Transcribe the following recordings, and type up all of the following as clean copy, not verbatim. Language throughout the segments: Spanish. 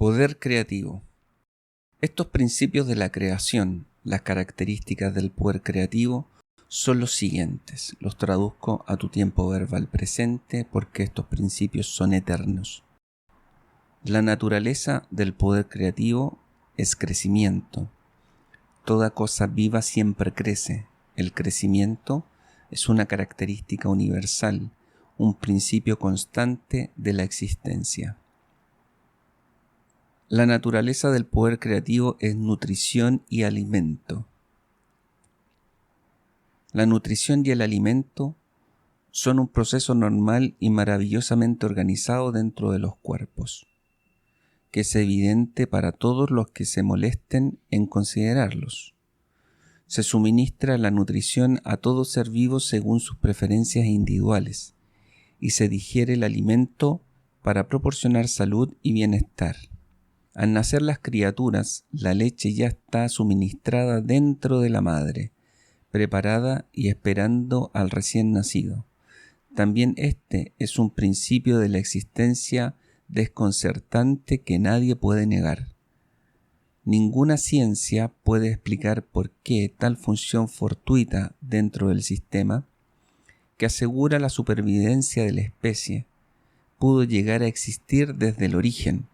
Poder creativo. Estos principios de la creación, las características del poder creativo, son los siguientes. Los traduzco a tu tiempo verbal presente porque estos principios son eternos. La naturaleza del poder creativo es crecimiento. Toda cosa viva siempre crece. El crecimiento es una característica universal, un principio constante de la existencia. La naturaleza del poder creativo es nutrición y alimento. La nutrición y el alimento son un proceso normal y maravillosamente organizado dentro de los cuerpos, que es evidente para todos los que se molesten en considerarlos. Se suministra la nutrición a todo ser vivo según sus preferencias individuales y se digiere el alimento para proporcionar salud y bienestar. Al nacer las criaturas, la leche ya está suministrada dentro de la madre, preparada y esperando al recién nacido. También este es un principio de la existencia desconcertante que nadie puede negar. Ninguna ciencia puede explicar por qué tal función fortuita dentro del sistema, que asegura la supervivencia de la especie, pudo llegar a existir desde el origen.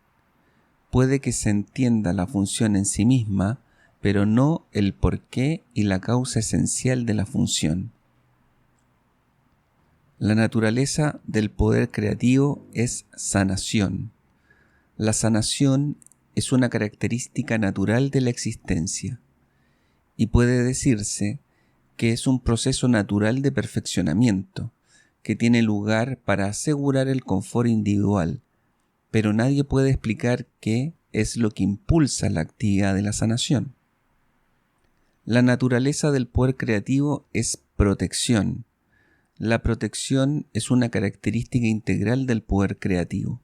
Puede que se entienda la función en sí misma, pero no el porqué y la causa esencial de la función. La naturaleza del poder creativo es sanación. La sanación es una característica natural de la existencia y puede decirse que es un proceso natural de perfeccionamiento que tiene lugar para asegurar el confort individual, pero nadie puede explicar qué es lo que impulsa la actividad de la sanación. La naturaleza del poder creativo es protección. La protección es una característica integral del poder creativo,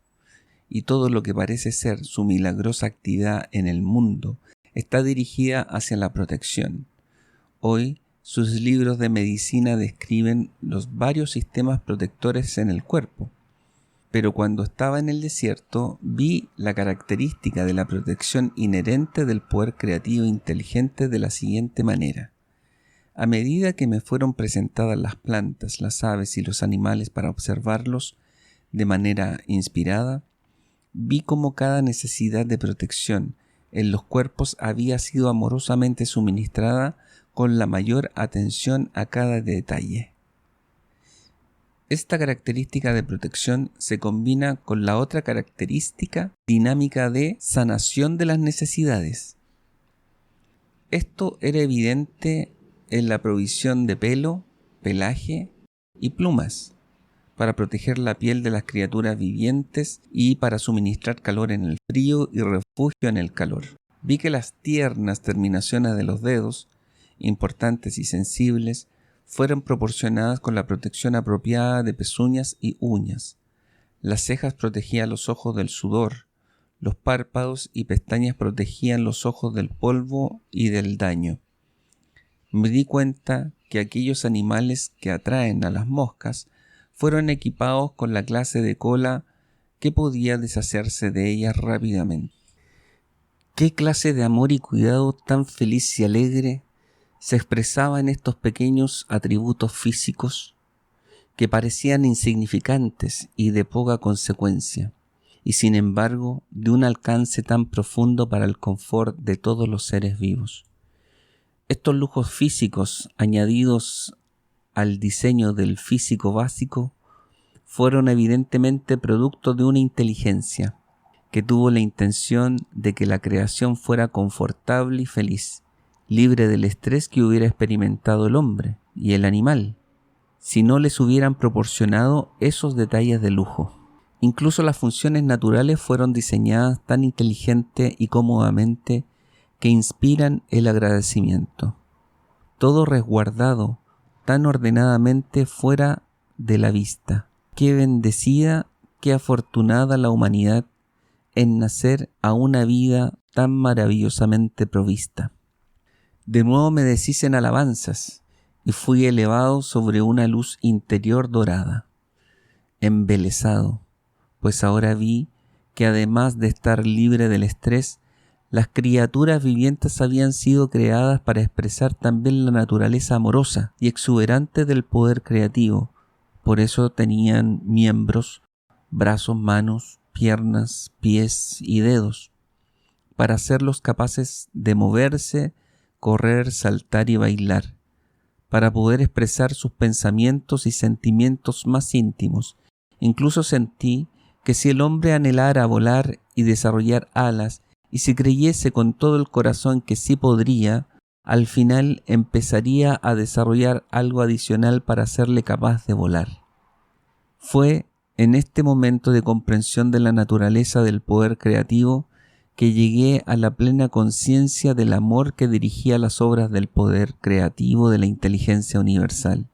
y todo lo que parece ser su milagrosa actividad en el mundo está dirigida hacia la protección. Hoy, sus libros de medicina describen los varios sistemas protectores en el cuerpo. Pero cuando estaba en el desierto, vi la característica de la protección inherente del poder creativo inteligente de la siguiente manera. A medida que me fueron presentadas las plantas, las aves y los animales para observarlos de manera inspirada, vi cómo cada necesidad de protección en los cuerpos había sido amorosamente suministrada con la mayor atención a cada detalle. Esta característica de protección se combina con la otra característica dinámica de sanación de las necesidades. Esto era evidente en la provisión de pelo, pelaje y plumas, para proteger la piel de las criaturas vivientes y para suministrar calor en el frío y refugio en el calor. Vi que las tiernas terminaciones de los dedos, importantes y sensibles, fueron proporcionadas con la protección apropiada de pezuñas y uñas. Las cejas protegían los ojos del sudor, los párpados y pestañas protegían los ojos del polvo y del daño. Me di cuenta que aquellos animales que atraen a las moscas fueron equipados con la clase de cola que podía deshacerse de ellas rápidamente. ¿Qué clase de amor y cuidado tan feliz y alegre se expresaba en estos pequeños atributos físicos que parecían insignificantes y de poca consecuencia, y sin embargo de un alcance tan profundo para el confort de todos los seres vivos? Estos lujos físicos, añadidos al diseño del físico básico, fueron evidentemente producto de una inteligencia que tuvo la intención de que la creación fuera confortable y feliz, libre del estrés que hubiera experimentado el hombre y el animal, si no les hubieran proporcionado esos detalles de lujo. Incluso las funciones naturales fueron diseñadas tan inteligente y cómodamente que inspiran el agradecimiento. Todo resguardado tan ordenadamente fuera de la vista. Qué bendecida, qué afortunada la humanidad en nacer a una vida tan maravillosamente provista. De nuevo me deshice en alabanzas y fui elevado sobre una luz interior dorada, embelesado, pues ahora vi que además de estar libre del estrés, las criaturas vivientes habían sido creadas para expresar también la naturaleza amorosa y exuberante del poder creativo. Por eso tenían miembros, brazos, manos, piernas, pies y dedos, para hacerlos capaces de moverse, correr, saltar y bailar, para poder expresar sus pensamientos y sentimientos más íntimos. Incluso sentí que si el hombre anhelara volar y desarrollar alas, y si creyese con todo el corazón que sí podría, al final empezaría a desarrollar algo adicional para hacerle capaz de volar. Fue en este momento de comprensión de la naturaleza del poder creativo que llegué a la plena conciencia del amor que dirigía las obras del poder creativo de la inteligencia universal.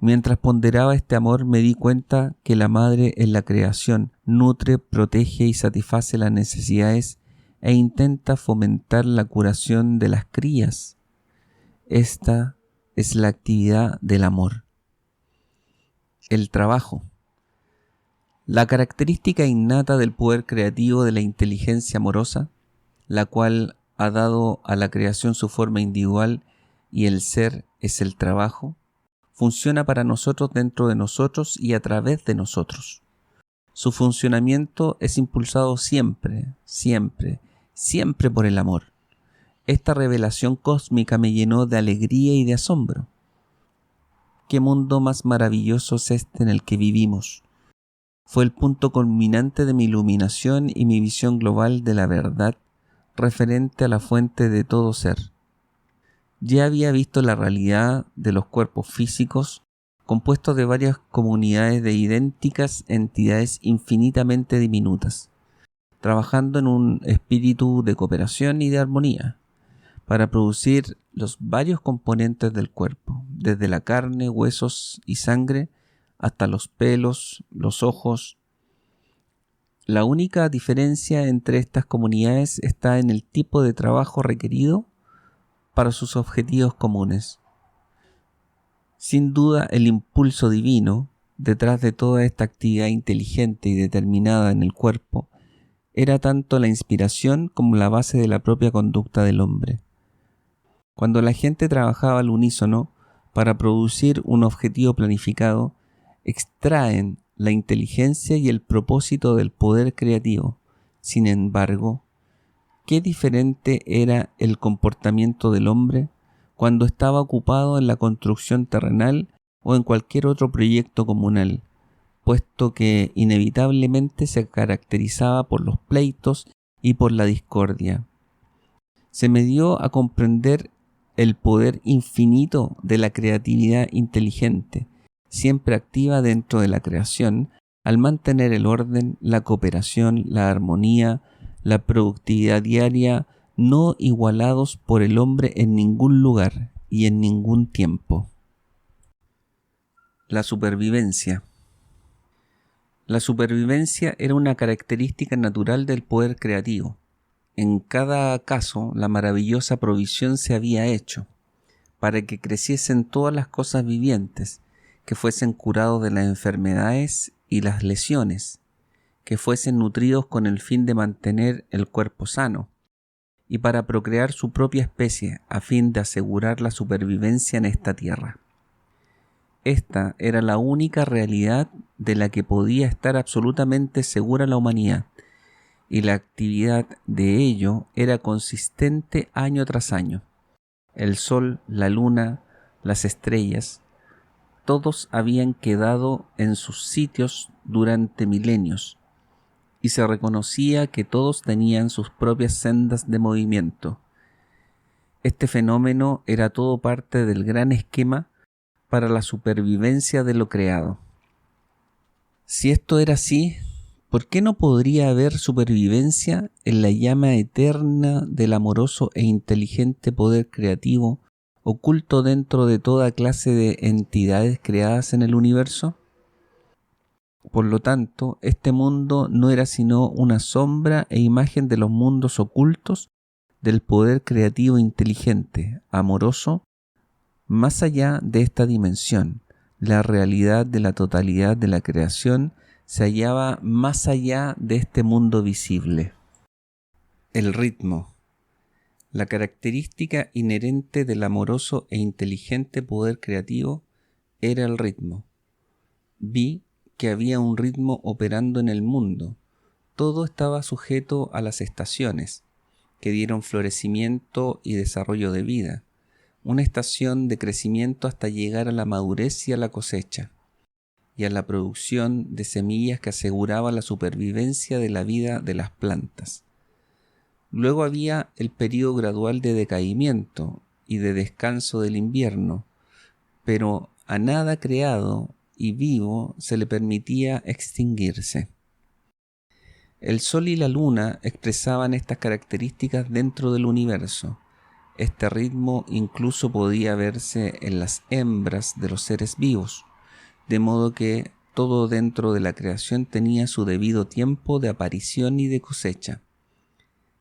Mientras ponderaba este amor me di cuenta que la madre en la creación nutre, protege y satisface las necesidades e intenta fomentar la curación de las crías. Esta es la actividad del amor. El trabajo. La característica innata del poder creativo de la inteligencia amorosa, la cual ha dado a la creación su forma individual y el ser es el trabajo, funciona para nosotros dentro de nosotros y a través de nosotros. Su funcionamiento es impulsado siempre por el amor. Esta revelación cósmica me llenó de alegría y de asombro. ¿Qué mundo más maravilloso es este en el que vivimos? Fue el punto culminante de mi iluminación y mi visión global de la verdad referente a la fuente de todo ser. Ya había visto la realidad de los cuerpos físicos compuestos de varias comunidades de idénticas entidades infinitamente diminutas, trabajando en un espíritu de cooperación y de armonía, para producir los varios componentes del cuerpo, desde la carne, huesos y sangre, hasta los pelos, los ojos. La única diferencia entre estas comunidades está en el tipo de trabajo requerido para sus objetivos comunes. Sin duda, el impulso divino, detrás de toda esta actividad inteligente y determinada en el cuerpo, era tanto la inspiración como la base de la propia conducta del hombre. Cuando la gente trabajaba al unísono para producir un objetivo planificado, extraen la inteligencia y el propósito del poder creativo. Sin embargo, ¿qué diferente era el comportamiento del hombre cuando estaba ocupado en la construcción terrenal o en cualquier otro proyecto comunal, puesto que inevitablemente se caracterizaba por los pleitos y por la discordia? Se me dio a comprender el poder infinito de la creatividad inteligente, siempre activa dentro de la creación, al mantener el orden, la cooperación, la armonía, la productividad diaria, no igualados por el hombre en ningún lugar y en ningún tiempo. La supervivencia. La supervivencia era una característica natural del poder creativo. En cada caso, la maravillosa provisión se había hecho para que creciesen todas las cosas vivientes, que fuesen curados de las enfermedades y las lesiones, que fuesen nutridos con el fin de mantener el cuerpo sano, y para procrear su propia especie a fin de asegurar la supervivencia en esta tierra. Esta era la única realidad de la que podía estar absolutamente segura la humanidad, y la actividad de ello era consistente año tras año. El sol, la luna, las estrellas, todos habían quedado en sus sitios durante milenios, y se reconocía que todos tenían sus propias sendas de movimiento. Este fenómeno era todo parte del gran esquema para la supervivencia de lo creado. Si esto era así, ¿por qué no podría haber supervivencia en la llama eterna del amoroso e inteligente poder creativo oculto dentro de toda clase de entidades creadas en el universo? Por lo tanto, este mundo no era sino una sombra e imagen de los mundos ocultos del poder creativo inteligente, amoroso, más allá de esta dimensión. La realidad de la totalidad de la creación se hallaba más allá de este mundo visible. El ritmo. La característica inherente del amoroso e inteligente poder creativo era el ritmo. Vi que había un ritmo operando en el mundo. Todo estaba sujeto a las estaciones, que dieron florecimiento y desarrollo de vida, una estación de crecimiento hasta llegar a la madurez y a la cosecha, y a la producción de semillas que aseguraba la supervivencia de la vida de las plantas. Luego había el período gradual de decaimiento y de descanso del invierno, pero a nada creado y vivo se le permitía extinguirse. El sol y la luna expresaban estas características dentro del universo. Este ritmo incluso podía verse en las hembras de los seres vivos, de modo que todo dentro de la creación tenía su debido tiempo de aparición y de cosecha.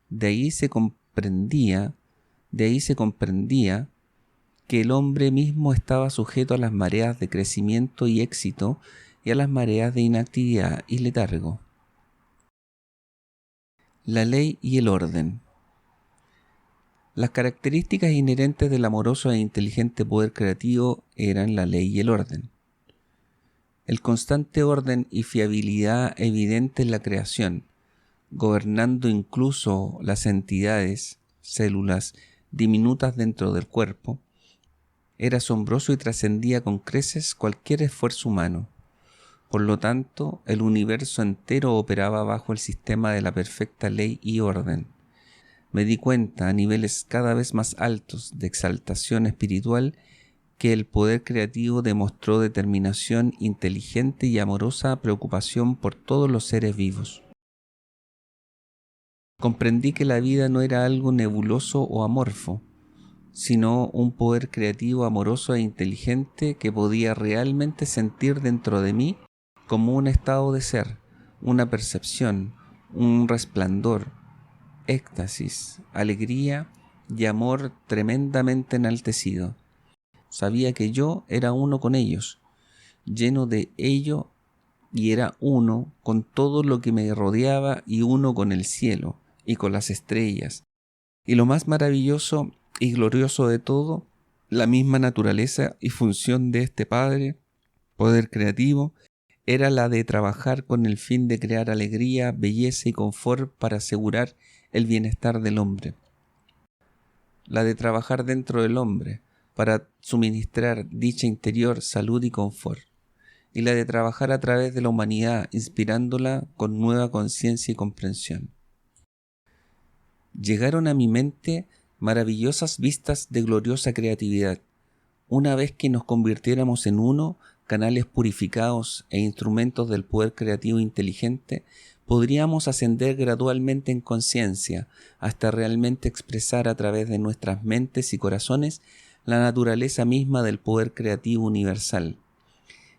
De ahí se comprendía que el hombre mismo estaba sujeto a las mareas de crecimiento y éxito y a las mareas de inactividad y letargo. La ley y el orden. Las características inherentes del amoroso e inteligente poder creativo eran la ley y el orden. El constante orden y fiabilidad evidente en la creación, gobernando incluso las entidades, células diminutas dentro del cuerpo, era asombroso y trascendía con creces cualquier esfuerzo humano. Por lo tanto, el universo entero operaba bajo el sistema de la perfecta ley y orden. Me di cuenta a niveles cada vez más altos de exaltación espiritual que el poder creativo demostró determinación inteligente y amorosa preocupación por todos los seres vivos. Comprendí que la vida no era algo nebuloso o amorfo, sino un poder creativo amoroso e inteligente que podía realmente sentir dentro de mí como un estado de ser, una percepción, un resplandor, éxtasis, alegría y amor tremendamente enaltecido. Sabía que yo era uno con ellos, lleno de ello, y era uno con todo lo que me rodeaba y uno con el cielo y con las estrellas. Y lo más maravilloso y glorioso de todo, la misma naturaleza y función de este Padre, poder creativo, era la de trabajar con el fin de crear alegría, belleza y confort para asegurar el bienestar del hombre. La de trabajar dentro del hombre para suministrar dicha interior, salud y confort. Y la de trabajar a través de la humanidad, inspirándola con nueva conciencia y comprensión. Llegaron a mi mente maravillosas vistas de gloriosa creatividad. Una vez que nos convirtiéramos en uno, canales purificados e instrumentos del poder creativo inteligente, podríamos ascender gradualmente en conciencia hasta realmente expresar a través de nuestras mentes y corazones la naturaleza misma del poder creativo universal.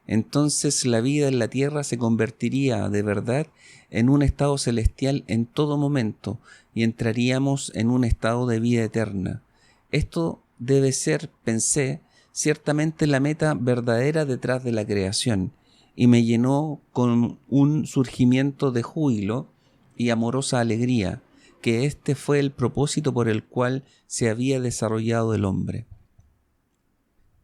Entonces la vida en la tierra se convertiría de verdad en un estado celestial en todo momento y entraríamos en un estado de vida eterna. Esto debe ser, pensé, ciertamente la meta verdadera detrás de la creación, y me llenó con un surgimiento de júbilo y amorosa alegría, que este fue el propósito por el cual se había desarrollado el hombre.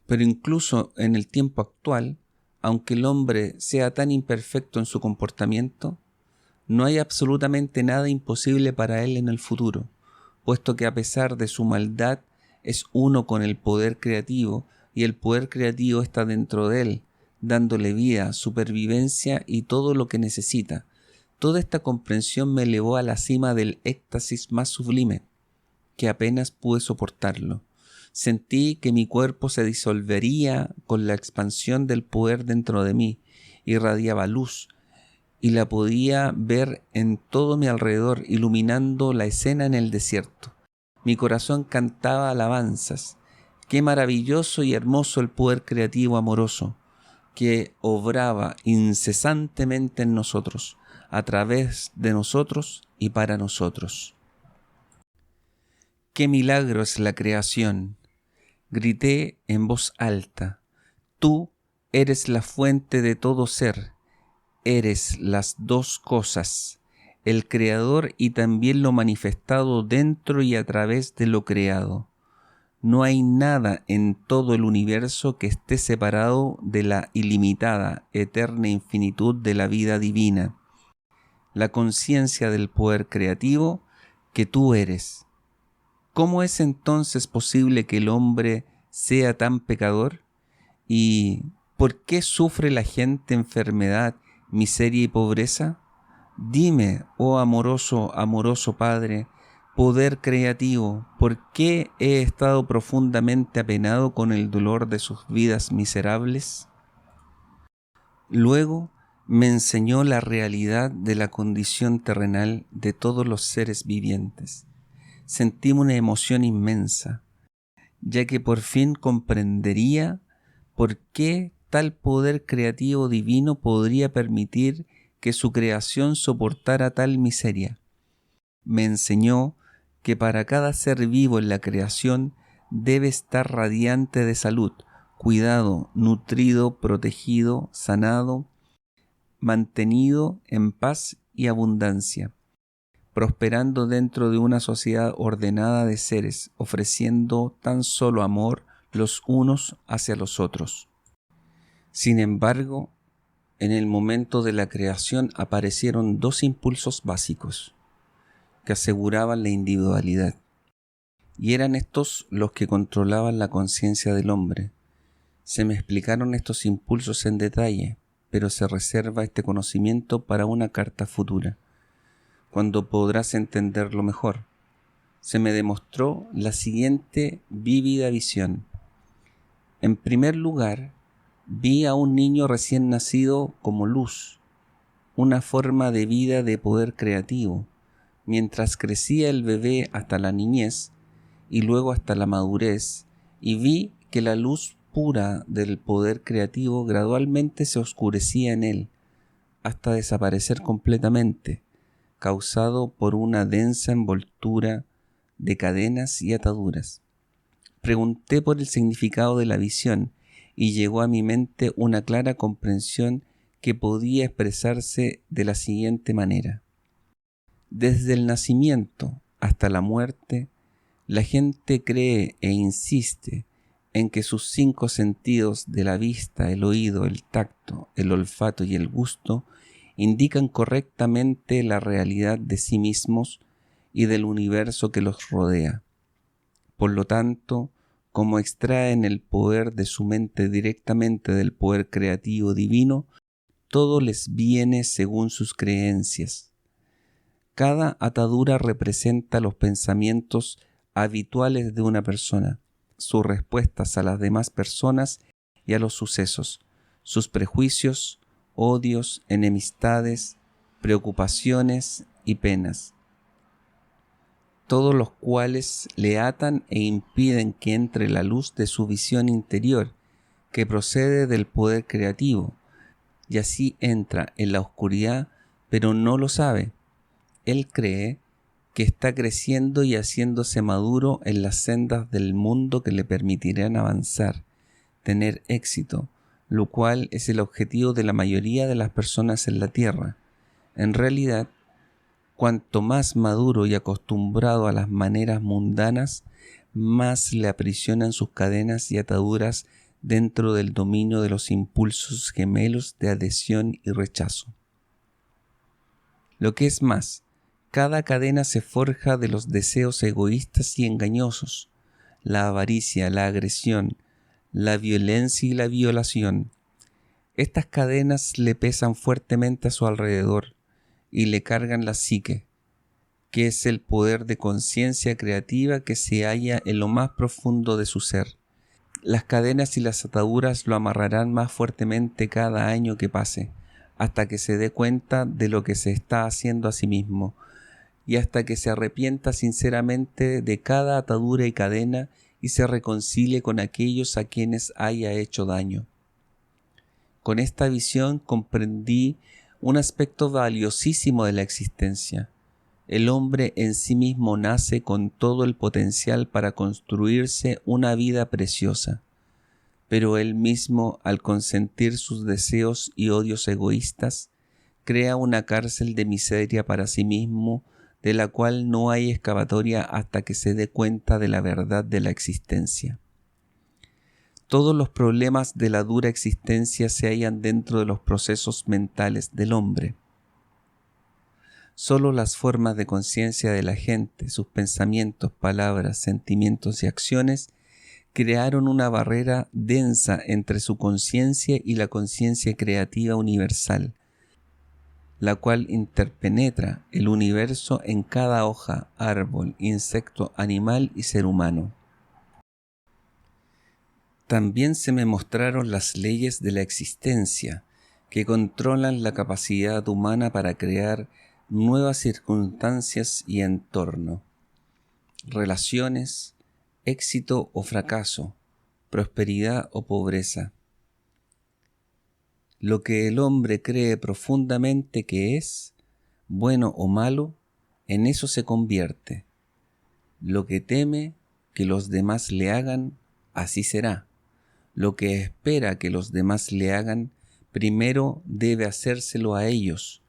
Pero incluso en el tiempo actual, aunque el hombre sea tan imperfecto en su comportamiento, no hay absolutamente nada imposible para él en el futuro, puesto que a pesar de su maldad es uno con el poder creativo y el poder creativo está dentro de él, dándole vida, supervivencia y todo lo que necesita. Toda esta comprensión me elevó a la cima del éxtasis más sublime, que apenas pude soportarlo. Sentí que mi cuerpo se disolvería con la expansión del poder dentro de mí, irradiaba luz, y la podía ver en todo mi alrededor, iluminando la escena en el desierto. Mi corazón cantaba alabanzas. Qué maravilloso y hermoso el poder creativo amoroso, que obraba incesantemente en nosotros, a través de nosotros y para nosotros. ¡Qué milagro es la creación! Grité en voz alta. Tú eres la fuente de todo ser. eres las dos cosas, el creador y también lo manifestado dentro y a través de lo creado. No hay nada en todo el universo que esté separado de la ilimitada, eterna infinitud de la vida divina, la conciencia del poder creativo que tú eres. ¿Cómo es entonces posible que el hombre sea tan pecador? ¿Y por qué sufre la gente enfermedad, miseria y pobreza? Dime, oh amoroso Padre, poder creativo, ¿por qué he estado profundamente apenado con el dolor de sus vidas miserables? Luego me enseñó la realidad de la condición terrenal de todos los seres vivientes. Sentí una emoción inmensa, ya que por fin comprendería por qué tal poder creativo divino podría permitir que su creación soportara tal miseria. Me enseñó que para cada ser vivo en la creación debe estar radiante de salud, cuidado, nutrido, protegido, sanado, mantenido en paz y abundancia, prosperando dentro de una sociedad ordenada de seres, ofreciendo tan solo amor los unos hacia los otros. Sin embargo, en el momento de la creación aparecieron dos impulsos básicos que aseguraban la individualidad, y eran estos los que controlaban la conciencia del hombre. Se me explicaron estos impulsos en detalle, pero se reserva este conocimiento para una carta futura, cuando podrás entenderlo mejor. Se me demostró la siguiente vívida visión. En primer lugar, vi a un niño recién nacido como luz, una forma de vida de poder creativo. Mientras crecía el bebé hasta la niñez y luego hasta la madurez, y vi que la luz pura del poder creativo gradualmente se oscurecía en él, hasta desaparecer completamente, causado por una densa envoltura de cadenas y ataduras. Pregunté por el significado de la visión y llegó a mi mente una clara comprensión que podía expresarse de la siguiente manera. Desde el nacimiento hasta la muerte, la gente cree e insiste en que sus 5 sentidos de la vista, el oído, el tacto, el olfato y el gusto indican correctamente la realidad de sí mismos y del universo que los rodea. Por lo tanto, como extraen el poder de su mente directamente del poder creativo divino, todo les viene según sus creencias. Cada atadura representa los pensamientos habituales de una persona, sus respuestas a las demás personas y a los sucesos, sus prejuicios, odios, enemistades, preocupaciones y penas, todos los cuales le atan e impiden que entre la luz de su visión interior, que procede del poder creativo, y así entra en la oscuridad, pero no lo sabe. Él cree que está creciendo y haciéndose maduro en las sendas del mundo que le permitirán avanzar, tener éxito, lo cual es el objetivo de la mayoría de las personas en la Tierra. En realidad, cuanto más maduro y acostumbrado a las maneras mundanas, más le aprisionan sus cadenas y ataduras dentro del dominio de los impulsos gemelos de adhesión y rechazo. Lo que es más, cada cadena se forja de los deseos egoístas y engañosos, la avaricia, la agresión, la violencia y la violación. Estas cadenas le pesan fuertemente a su alrededor y le cargan la psique, que es el poder de conciencia creativa que se halla en lo más profundo de su ser. Las cadenas y las ataduras lo amarrarán más fuertemente cada año que pase, hasta que se dé cuenta de lo que se está haciendo a sí mismo, y hasta que se arrepienta sinceramente de cada atadura y cadena y se reconcilie con aquellos a quienes haya hecho daño. Con esta visión comprendí un aspecto valiosísimo de la existencia. El hombre en sí mismo nace con todo el potencial para construirse una vida preciosa, pero él mismo, al consentir sus deseos y odios egoístas, crea una cárcel de miseria para sí mismo, de la cual no hay escapatoria hasta que se dé cuenta de la verdad de la existencia. Todos los problemas de la dura existencia se hallan dentro de los procesos mentales del hombre. Solo las formas de conciencia de la gente, sus pensamientos, palabras, sentimientos y acciones crearon una barrera densa entre su conciencia y la conciencia creativa universal, la cual interpenetra el universo en cada hoja, árbol, insecto, animal y ser humano. También se me mostraron las leyes de la existencia, que controlan la capacidad humana para crear nuevas circunstancias y entorno, relaciones, éxito o fracaso, prosperidad o pobreza. Lo que el hombre cree profundamente que es, bueno o malo, en eso se convierte. Lo que teme que los demás le hagan, así será. Lo que espera que los demás le hagan, primero debe hacérselo a ellos,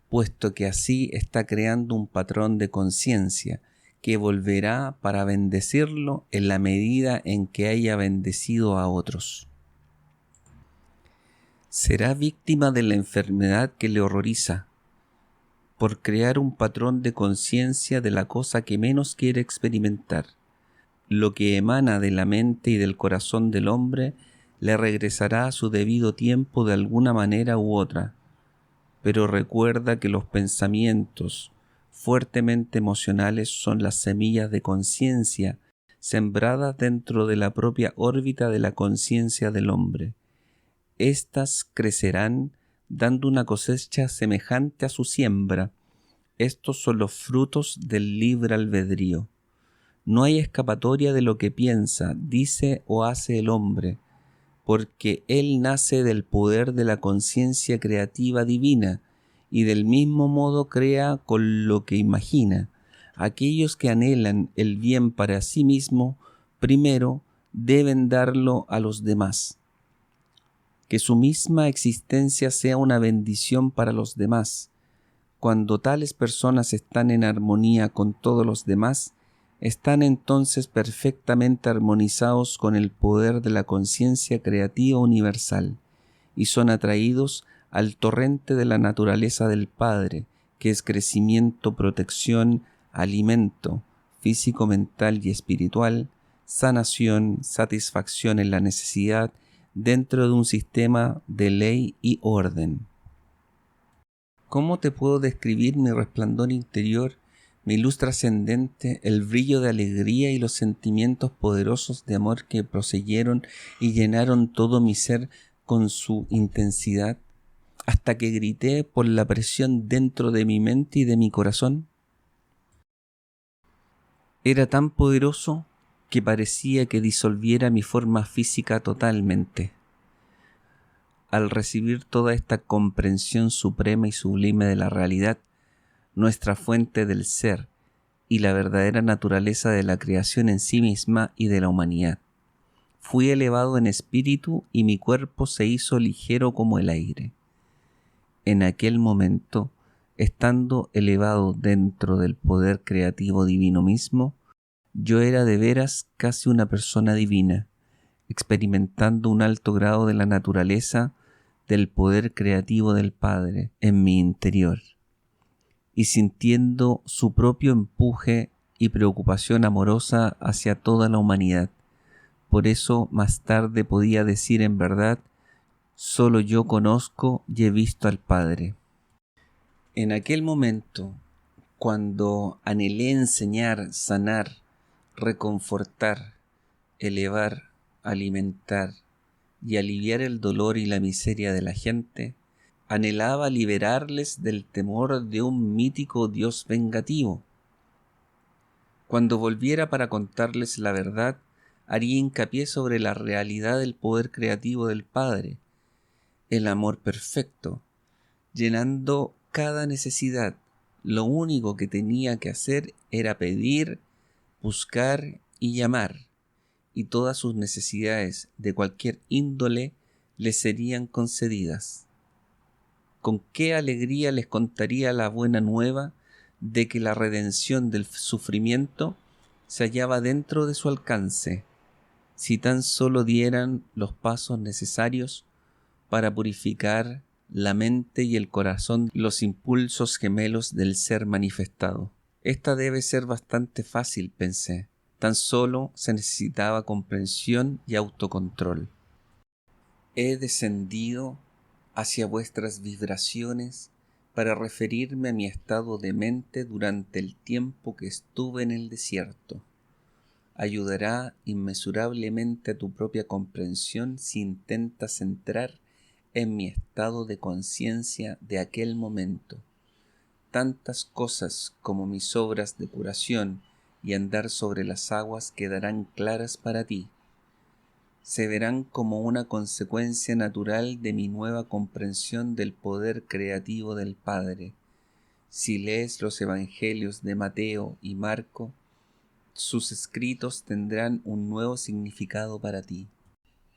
puesto que así está creando un patrón de conciencia que volverá para bendecirlo en la medida en que haya bendecido a otros. Será víctima de la enfermedad que le horroriza, por crear un patrón de conciencia de la cosa que menos quiere experimentar. Lo que emana de la mente y del corazón del hombre le regresará a su debido tiempo de alguna manera u otra, pero recuerda que los pensamientos fuertemente emocionales son las semillas de conciencia sembradas dentro de la propia órbita de la conciencia del hombre. Estas crecerán dando una cosecha semejante a su siembra. Estos son los frutos del libre albedrío. No hay escapatoria de lo que piensa, dice o hace el hombre, porque él nace del poder de la conciencia creativa divina y del mismo modo crea con lo que imagina. Aquellos que anhelan el bien para sí mismo, primero deben darlo a los demás. Que su misma existencia sea una bendición para los demás. Cuando tales personas están en armonía con todos los demás, están entonces perfectamente armonizados con el poder de la conciencia creativa universal y son atraídos al torrente de la naturaleza del Padre, que es crecimiento, protección, alimento físico, mental y espiritual, sanación, satisfacción en la necesidad dentro de un sistema de ley y orden. ¿Cómo te puedo describir mi resplandor interior, mi luz trascendente, el brillo de alegría y los sentimientos poderosos de amor que proseguieron y llenaron todo mi ser con su intensidad, hasta que grité por la presión dentro de mi mente y de mi corazón? Era tan poderoso que parecía que disolviera mi forma física totalmente. Al recibir toda esta comprensión suprema y sublime de la realidad, nuestra fuente del ser y la verdadera naturaleza de la creación en sí misma y de la humanidad, fui elevado en espíritu y mi cuerpo se hizo ligero como el aire. En aquel momento, estando elevado dentro del poder creativo divino mismo, yo era de veras casi una persona divina, experimentando un alto grado de la naturaleza del poder creativo del Padre en mi interior, y sintiendo su propio empuje y preocupación amorosa hacia toda la humanidad. Por eso más tarde podía decir en verdad: solo yo conozco y he visto al Padre. En aquel momento, cuando anhelé enseñar, sanar, reconfortar, elevar, alimentar y aliviar el dolor y la miseria de la gente, anhelaba liberarles del temor de un mítico Dios vengativo. Cuando volviera para contarles la verdad, haría hincapié sobre la realidad del poder creativo del Padre, el amor perfecto, llenando cada necesidad. Lo único que tenía que hacer era pedir, buscar y llamar, y todas sus necesidades de cualquier índole le serían concedidas. con qué alegría les contaría la buena nueva de que la redención del sufrimiento se hallaba dentro de su alcance, si tan solo dieran los pasos necesarios para purificar la mente y el corazón, los impulsos gemelos del ser manifestado. Esta debe ser bastante fácil, pensé. Tan solo se necesitaba comprensión y autocontrol. He descendido hacia vuestras vibraciones para referirme a mi estado de mente durante el tiempo que estuve en el desierto. Ayudará inmesurablemente a tu propia comprensión si intentas entrar en mi estado de conciencia de aquel momento. Tantas cosas como mis obras de curación y andar sobre las aguas quedarán claras para ti. Se verán como una consecuencia natural de mi nueva comprensión del poder creativo del Padre. Si lees los Evangelios de Mateo y Marco, sus escritos tendrán un nuevo significado para ti.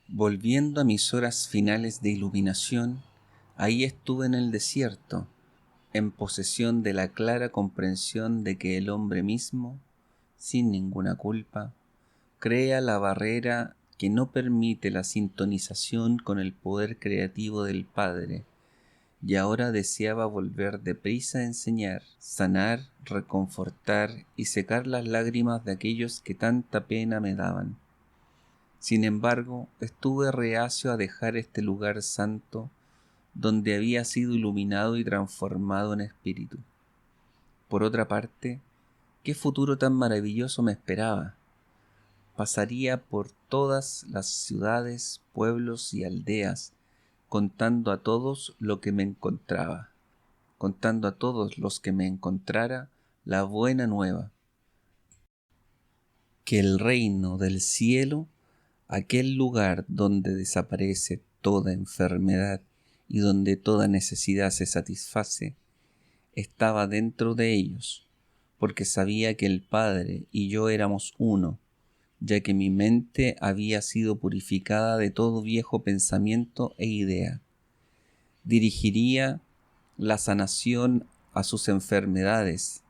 Volviendo a mis horas finales de iluminación, ahí estuve en el desierto, en posesión de la clara comprensión de que el hombre mismo, sin ninguna culpa, crea la barrera que no permite la sintonización con el poder creativo del Padre, y ahora deseaba volver deprisa a enseñar, sanar, reconfortar y secar las lágrimas de aquellos que tanta pena me daban. Sin embargo, estuve reacio a dejar este lugar santo donde había sido iluminado y transformado en espíritu. Por otra parte, ¿qué futuro tan maravilloso me esperaba? Pasaría por todas las ciudades, pueblos y aldeas, contando a todos lo que me encontraba, contando a todos los que me encontrara la buena nueva, que el reino del cielo, aquel lugar donde desaparece toda enfermedad y donde toda necesidad se satisface, estaba dentro de ellos, porque sabía que el Padre y yo éramos uno, ya que mi mente había sido purificada de todo viejo pensamiento e idea. Dirigiría la sanación a sus enfermedades,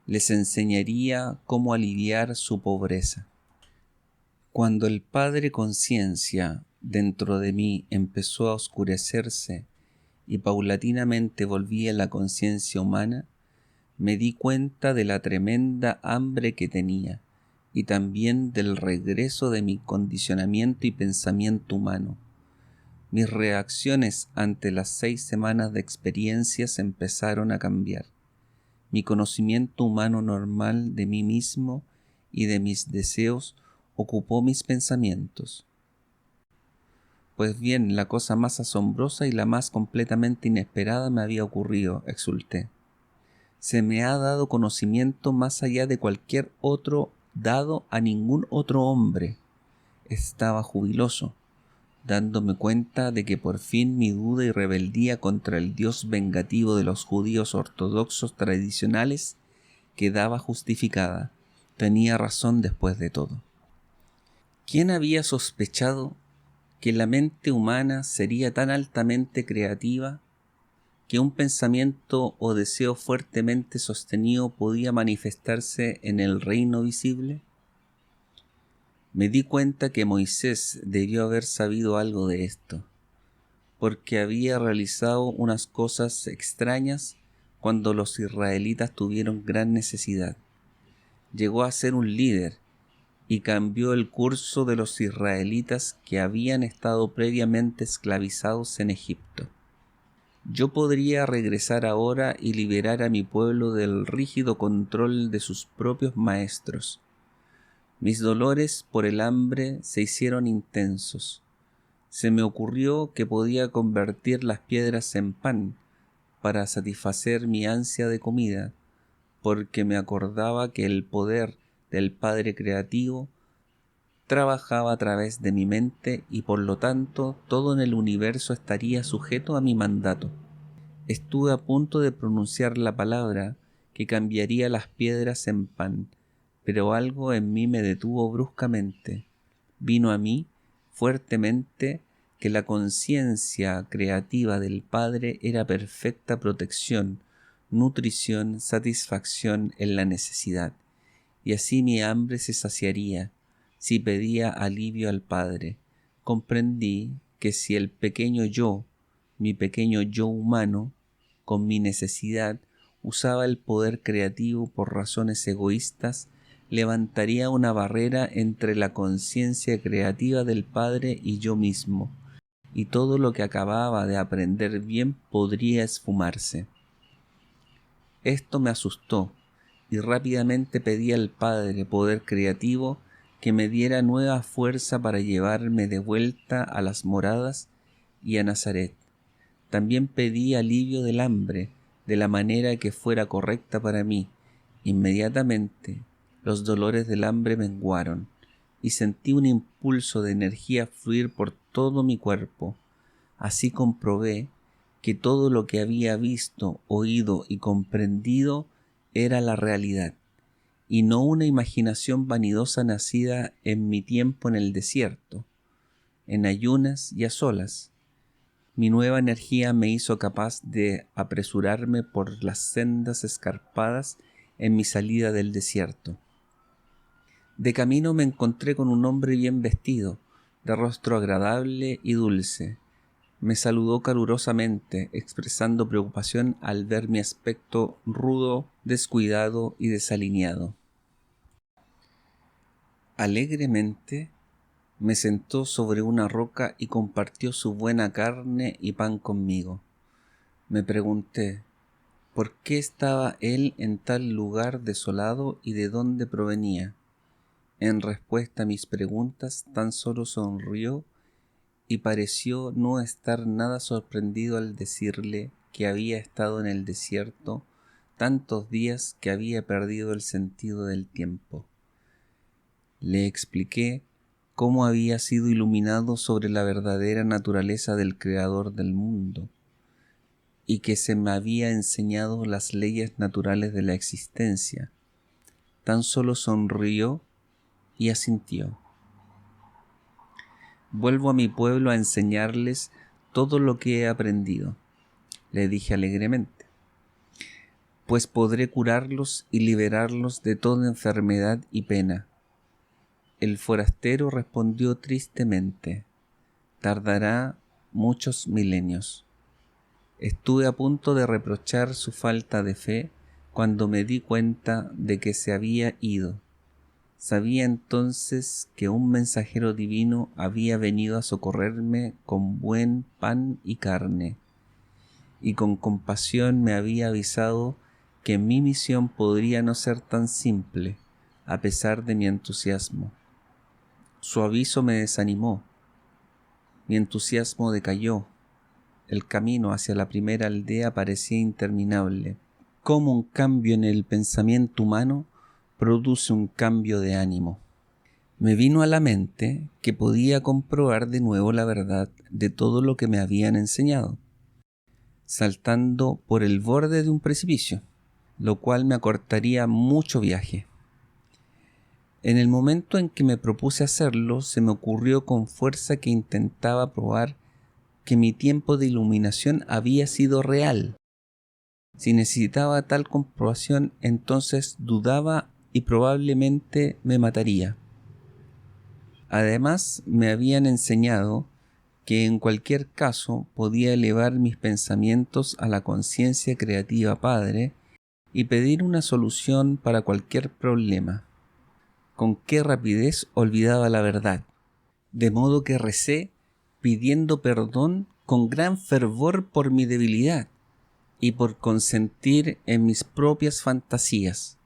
les enseñaría cómo aliviar su pobreza. Cuando el Padre Conciencia dentro de mí empezó a oscurecerse y paulatinamente volví a la conciencia humana, me di cuenta de la tremenda hambre que tenía y también del regreso de mi condicionamiento y pensamiento humano. Mis reacciones ante las 6 semanas de experiencias empezaron a cambiar. Mi conocimiento humano normal de mí mismo y de mis deseos ocupó mis pensamientos. Pues bien, la cosa más asombrosa y la más completamente inesperada me había ocurrido, exulté. Se me ha dado conocimiento más allá de cualquier otro dado a ningún otro hombre. Estaba jubiloso, dándome cuenta de que por fin mi duda y rebeldía contra el Dios vengativo de los judíos ortodoxos tradicionales quedaba justificada. Tenía razón después de todo. ¿Quién había sospechado que la mente humana sería tan altamente creativa que un pensamiento o deseo fuertemente sostenido podía manifestarse en el reino visible? Me di cuenta que Moisés debió haber sabido algo de esto, porque había realizado unas cosas extrañas cuando los israelitas tuvieron gran necesidad. Llegó a ser un líder y cambió el curso de los israelitas que habían estado previamente esclavizados en Egipto. Yo podría regresar ahora y liberar a mi pueblo del rígido control de sus propios maestros. Mis dolores por el hambre se hicieron intensos. Se me ocurrió que podía convertir las piedras en pan para satisfacer mi ansia de comida, porque me acordaba que el poder del Padre Creativo trabajaba a través de mi mente y por lo tanto todo en el universo estaría sujeto a mi mandato. Estuve a punto de pronunciar la palabra que cambiaría las piedras en pan, pero algo en mí me detuvo bruscamente. Vino a mí, fuertemente, que la conciencia creativa del Padre era perfecta protección, nutrición, satisfacción en la necesidad, y así mi hambre se saciaría si pedía alivio al Padre. Comprendí que si el pequeño yo, mi pequeño yo humano, con mi necesidad, usaba el poder creativo por razones egoístas, levantaría una barrera entre la conciencia creativa del Padre y yo mismo, y todo lo que acababa de aprender bien podría esfumarse. Esto me asustó, y rápidamente pedí al Padre poder creativo que me diera nueva fuerza para llevarme de vuelta a las moradas y a Nazaret. También pedí alivio del hambre, de la manera que fuera correcta para mí. Inmediatamente los dolores del hambre menguaron, y sentí un impulso de energía fluir por todo mi cuerpo. Así comprobé que todo lo que había visto, oído y comprendido era la realidad, y no una imaginación vanidosa nacida en mi tiempo en el desierto, en ayunas y a solas. Mi nueva energía me hizo capaz de apresurarme por las sendas escarpadas en mi salida del desierto. De camino me encontré con un hombre bien vestido, de rostro agradable y dulce. Me saludó calurosamente, expresando preocupación al ver mi aspecto rudo, descuidado y desalineado. Alegremente me sentó sobre una roca y compartió su buena carne y pan conmigo. Me pregunté, ¿por qué estaba él en tal lugar desolado y de dónde provenía? En respuesta a mis preguntas, tan solo sonrió y pareció no estar nada sorprendido al decirle que había estado en el desierto tantos días que había perdido el sentido del tiempo. Le expliqué cómo había sido iluminado sobre la verdadera naturaleza del Creador del mundo y que se me había enseñado las leyes naturales de la existencia. Tan solo sonrió y asintió. Vuelvo a mi pueblo a enseñarles todo lo que he aprendido, le dije alegremente, pues podré curarlos y liberarlos de toda enfermedad y pena. El forastero respondió tristemente, tardará muchos milenios. Estuve a punto de reprochar su falta de fe cuando me di cuenta de que se había ido. Sabía entonces que un mensajero divino había venido a socorrerme con buen pan y carne, y con compasión me había avisado que mi misión podría no ser tan simple, a pesar de mi entusiasmo. Su aviso me desanimó, mi entusiasmo decayó, el camino hacia la primera aldea parecía interminable. Como un cambio en el pensamiento humano produce un cambio de ánimo. Me vino a la mente que podía comprobar de nuevo la verdad de todo lo que me habían enseñado, saltando por el borde de un precipicio, lo cual me acortaría mucho viaje. En el momento en que me propuse hacerlo, se me ocurrió con fuerza que intentaba probar que mi tiempo de iluminación había sido real. Si necesitaba tal comprobación, entonces dudaba y probablemente me mataría. Además, me habían enseñado que en cualquier caso podía elevar mis pensamientos a la conciencia creativa Padre y pedir una solución para cualquier problema. Con qué rapidez olvidaba la verdad, de modo que recé pidiendo perdón con gran fervor por mi debilidad y por consentir en mis propias fantasías,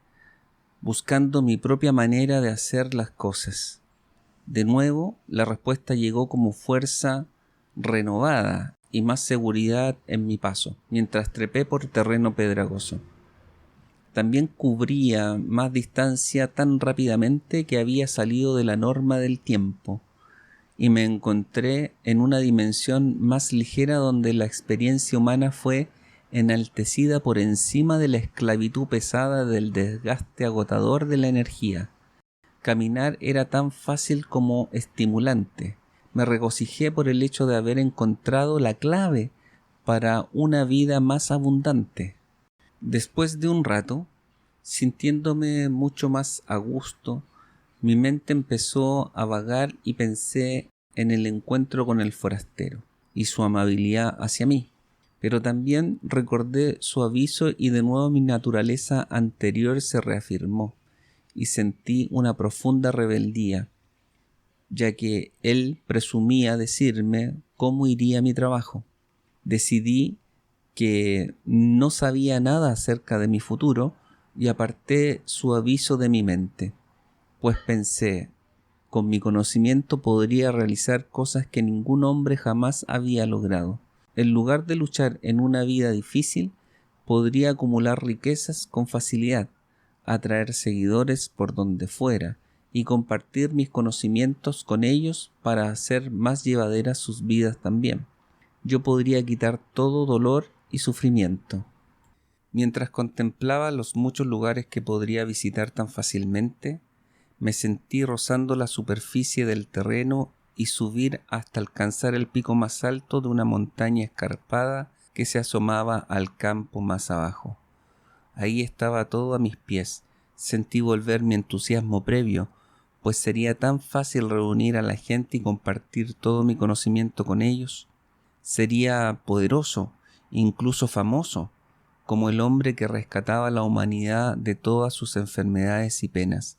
buscando mi propia manera de hacer las cosas. De nuevo, la respuesta llegó como fuerza renovada y más seguridad en mi paso, mientras trepé por terreno pedregoso. También cubría más distancia tan rápidamente que había salido de la norma del tiempo y me encontré en una dimensión más ligera donde la experiencia humana fue enaltecida por encima de la esclavitud pesada del desgaste agotador de la energía. Caminar era tan fácil como estimulante, me regocijé por el hecho de haber encontrado la clave para una vida más abundante. Después de un rato, sintiéndome mucho más a gusto, mi mente empezó a vagar y pensé en el encuentro con el forastero y su amabilidad hacia mí. Pero también recordé su aviso y de nuevo mi naturaleza anterior se reafirmó y sentí una profunda rebeldía, ya que él presumía decirme cómo iría mi trabajo. Decidí que no sabía nada acerca de mi futuro y aparté su aviso de mi mente, pues pensé, con mi conocimiento podría realizar cosas que ningún hombre jamás había logrado. En lugar de luchar en una vida difícil, podría acumular riquezas con facilidad, atraer seguidores por donde fuera y compartir mis conocimientos con ellos para hacer más llevaderas sus vidas también. Yo podría quitar todo dolor y sufrimiento. Mientras contemplaba los muchos lugares que podría visitar tan fácilmente, me sentí rozando la superficie del terreno y subir hasta alcanzar el pico más alto de una montaña escarpada que se asomaba al campo más abajo. Ahí estaba todo a mis pies. Sentí volver mi entusiasmo previo, pues sería tan fácil reunir a la gente y compartir todo mi conocimiento con ellos. Sería poderoso, incluso famoso, como el hombre que rescataba a la humanidad de todas sus enfermedades y penas.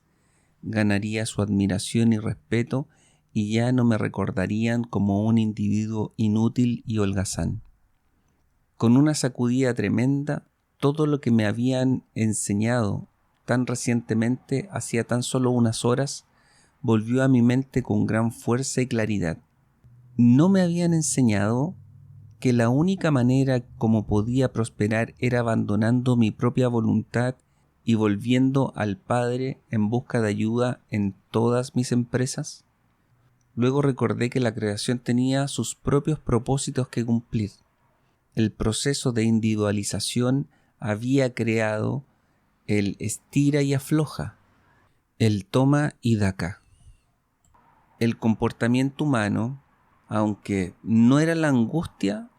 Ganaría su admiración y respeto y ya no me recordarían como un individuo inútil y holgazán. Con una sacudida tremenda, todo lo que me habían enseñado tan recientemente, hacía tan solo unas horas, volvió a mi mente con gran fuerza y claridad. No me habían enseñado que la única manera como podía prosperar era abandonando mi propia voluntad y volviendo al Padre en busca de ayuda en todas mis empresas. Luego recordé que la creación tenía sus propios propósitos que cumplir. El proceso de individualización había creado el estira y afloja, el toma y daca. El comportamiento humano, aunque no era la angustia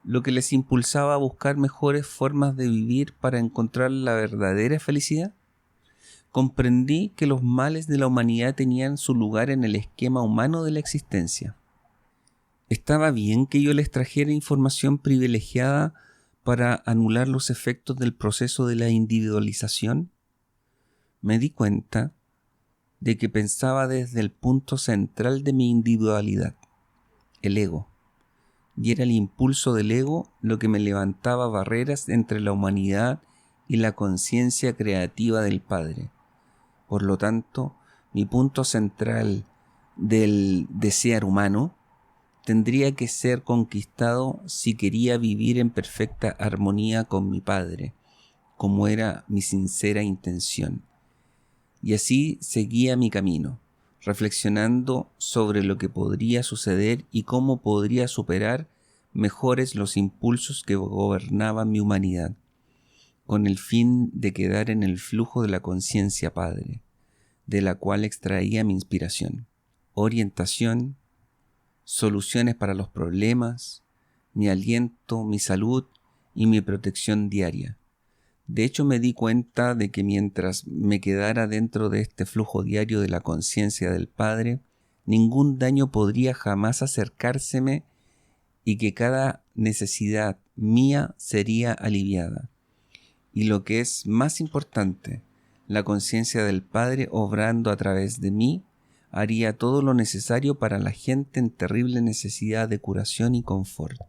lo que les impulsaba a buscar mejores formas de vivir para encontrar la verdadera felicidad, comprendí que los males de la humanidad tenían su lugar en el esquema humano de la existencia. ¿Estaba bien que yo les trajera información privilegiada para anular los efectos del proceso de la individualización? Me di cuenta de que pensaba desde el punto central de mi individualidad, el ego, y era el impulso del ego lo que me levantaba barreras entre la humanidad y la conciencia creativa del Padre. Por lo tanto, mi punto central del desear humano tendría que ser conquistado si quería vivir en perfecta armonía con mi Padre, como era mi sincera intención. Y así seguía mi camino, reflexionando sobre lo que podría suceder y cómo podría superar mejores los impulsos que gobernaban mi humanidad, con el fin de quedar en el flujo de la conciencia Padre, de la cual extraía mi inspiración, orientación, soluciones para los problemas, mi aliento, mi salud y mi protección diaria. De hecho, me di cuenta de que mientras me quedara dentro de este flujo diario de la conciencia del Padre, ningún daño podría jamás acercárseme y que cada necesidad mía sería aliviada. Y lo que es más importante, la conciencia del Padre obrando a través de mí haría todo lo necesario para la gente en terrible necesidad de curación y confort.